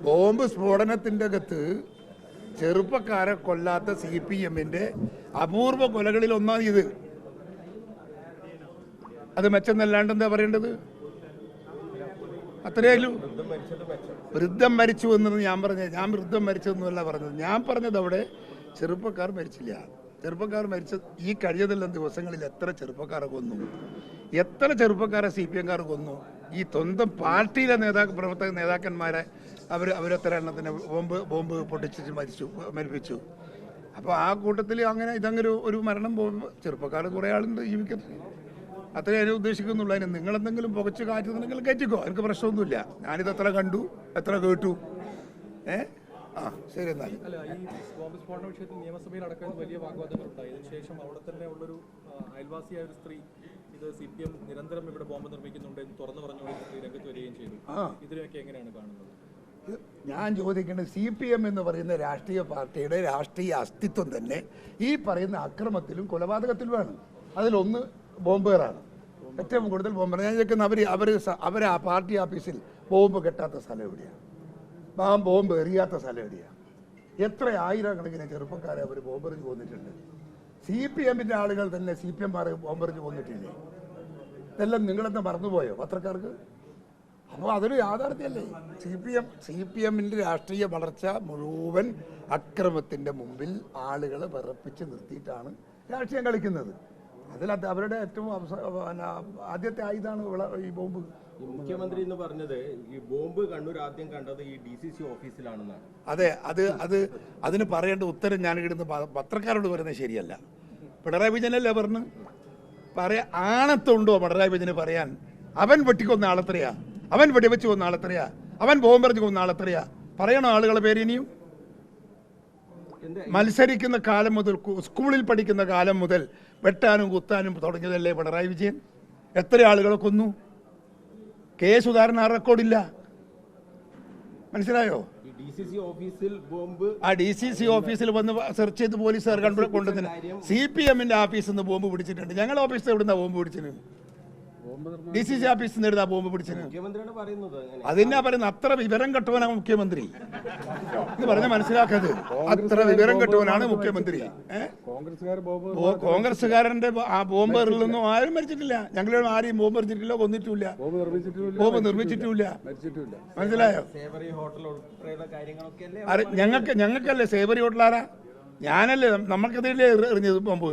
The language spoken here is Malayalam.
ബോംബ് സ്ഫോടനത്തിൻ്റെ അകത്ത് ചെറുപ്പക്കാരെ കൊല്ലാത്ത CPM-ന്റെ അപൂർവ കൊലകളിൽ ഒന്നാണ് ഇത്. അത് മെച്ചെന്നല്ലാണ്ട് എന്താ പറയേണ്ടത്? അത്രയായാലും വൃദ്ധം മരിച്ചു എന്നത് ഞാൻ വൃദ്ധം മരിച്ചതെന്നല്ല പറഞ്ഞത്. ഞാൻ പറഞ്ഞത് അവിടെ ചെറുപ്പക്കാർ മരിച്ചില്ല. ചെറുപ്പക്കാർ മരിച്ച ഈ കഴിഞ്ഞതെല്ലാം ദിവസങ്ങളിൽ എത്ര ചെറുപ്പക്കാരെ കൊന്നു, എത്ര ചെറുപ്പക്കാരെ CPM-കാർ കൊന്നു. ഈ സ്വന്തം പാർട്ടിയിലെ പ്രവർത്തക നേതാക്കന്മാരെ അവരെത്ര എണ്ണത്തിന് ബോംബ് പൊട്ടിച്ച് മരിപ്പിച്ചു. അപ്പോൾ ആ കൂട്ടത്തിൽ അങ്ങനെ ഇതങ്ങനെ ഒരു മരണം പോകുമ്പോൾ ചെറുപ്പക്കാർ കുറേ ആളുണ്ട് ജീവിക്കട്ടെ, അത്രേ അതിനെ ഉദ്ദേശിക്കുന്നുള്ളൂ. അതിന് നിങ്ങളെന്തെങ്കിലും പുകച്ച് കാറ്റുന്നുണ്ടെങ്കിൽ കയറ്റിക്കോ, എനിക്ക് പ്രശ്നമൊന്നുമില്ല. ഞാനിത് എത്ര കണ്ടു, എത്ര കേട്ടു. ശരി. എന്നാൽ ഈ ബോംബ് സ്ഫോടന വിഷയത്തിൽ നിയമസഭയിൽ അടക്കം വലിയ വാഗ്വാദങ്ങളുണ്ടായി. ഇതിനുശേഷം അവിടെ തന്നെ ഉള്ളൊരു അയൽവാസിയായ ഒരു സ്ത്രീ ഇത് CPM നിരന്തരം ഇവിടെ ബോംബ് നിർമ്മിക്കുന്നുണ്ട് എന്ന് തുറന്നു പറഞ്ഞുകൊണ്ട് സ്ത്രീ രംഗത്ത് വരികയും ചെയ്തു. ഇതിനൊക്കെ എങ്ങനെയാണ് കാണുന്നത്? ഞാൻ ചോദിക്കേണ്ടത് CPM എന്ന് പറയുന്ന രാഷ്ട്രീയ പാർട്ടിയുടെ രാഷ്ട്രീയ അസ്തിത്വം തന്നെ ഈ പറയുന്ന അക്രമത്തിലും കൊലപാതകത്തിലുമാണ്. അതിലൊന്ന് ബോംബേറാണ്. ഏറ്റവും കൂടുതൽ ബോംബർ. ഞാൻ ചോദിക്കുന്ന അവർ ആ പാർട്ടി ഓഫീസിൽ ബോംബ് കെട്ടാത്ത സ്ഥലം എവിടെയാണ്? ബോംബ് എറിയാത്ത സ്ഥലം എവിടെയാണ്? എത്ര ആയിരക്കണക്കിന് ചെറുപ്പക്കാരെ അവർ ബോംബെറിഞ്ഞ് കൊന്നിട്ടുണ്ട്. CPM-ന്റെ ആളുകൾ തന്നെ CPM-മാർ ബോംബെറിഞ്ഞ് കൊന്നിട്ടില്ലേ? ഇതെല്ലാം നിങ്ങളെന്താ മറന്നുപോയോ പത്രക്കാർക്ക്? അപ്പോൾ അതൊരു യാഥാർത്ഥ്യമല്ലേ? CPM-ന്റെ രാഷ്ട്രീയ വളർച്ച മുഴുവൻ അക്രമത്തിൻ്റെ മുമ്പിൽ ആളുകളെ വിറപ്പിച്ച് നിർത്തിയിട്ടാണ് രാഷ്ട്രീയം കളിക്കുന്നത്. അതിൽ അവരുടെ ഏറ്റവും ആദ്യത്തെ ആയുധമാണ് ഈ ബോംബ്. മുഖ്യമന്ത്രി എന്ന് പറഞ്ഞത് ഈ ബോംബ് കണ്ണൂർ ആദ്യം കണ്ടത് ഈ DCC ഓഫീസിലാണെന്നാണ്. അതെ, അതിന് പറയേണ്ട ഉത്തരം ഞാൻ ഇടുന്ന പത്രക്കാരോട് പറയുന്നത് ശരിയല്ല. പിണറായി വിജയനല്ലേ പറഞ്ഞു? ആണത്തുണ്ടോ പിണറായി വിജയന് പറയാൻ? അവൻ വെട്ടിക്കൊന്ന ആളെത്രയാ? അവൻ വെടിവെച്ച് കൊന്ന ആളെത്രയാ? അവൻ ബോംബെറിഞ്ഞ് കൊന്ന ആളെത്രയാ? പറയണോ ആളുകളെ പേര്? ഇനിയും മത്സരിക്കുന്ന കാലം മുതൽ, സ്കൂളിൽ പഠിക്കുന്ന കാലം മുതൽ വെട്ടാനും കുത്താനും തുടങ്ങിയതല്ലേ പിണറായി വിജയൻ? എത്ര ആളുകളെ കൊന്നു? സുധാകരൻ ആ റെക്കോർഡില്ല. മനസ്സിലായോ? DCC ഓഫീസിൽ വന്ന് സെർച്ച് ചെയ്ത് പോലീസുകാർ കൊണ്ടുവന്നില്ല. CPM-ന്റെ ഓഫീസിൽ നിന്ന് ബോംബ് പിടിച്ചിട്ടുണ്ട്. ഞങ്ങളുടെ ഓഫീസിൽ എവിടുന്ന ബോംബ് പിടിച്ചിന്? DCC ഓഫീസിൽ നിന്ന് എഴുതാ ബോംബ് പിടിച്ചിന്? അതിനാ പറയുന്നത് അത്ര വിവരം കെട്ടവനാണ് മുഖ്യമന്ത്രി എന്ന് പറഞ്ഞ മനസ്സിലാക്കരുത്. അത്ര വിവരം കെട്ടവനാണ് മുഖ്യമന്ത്രി. കോൺഗ്രസ്സുകാരന്റെ ആ ബോംബ് എറിലൊന്നും ആരും മരിച്ചിട്ടില്ല. ഞങ്ങൾ ആരെയും ബോംബ് എറിഞ്ഞിട്ടില്ല, കൊന്നിട്ടില്ല, ബോംബ് നിർമ്മിച്ചിട്ടില്ല. മനസ്സിലായോ? ഞങ്ങൾക്കല്ലേ സേവറി ഹോട്ടലാരാ? ഞാനല്ലേ, നമുക്കെതിരെ എറിഞ്ഞത് ബോംബ്?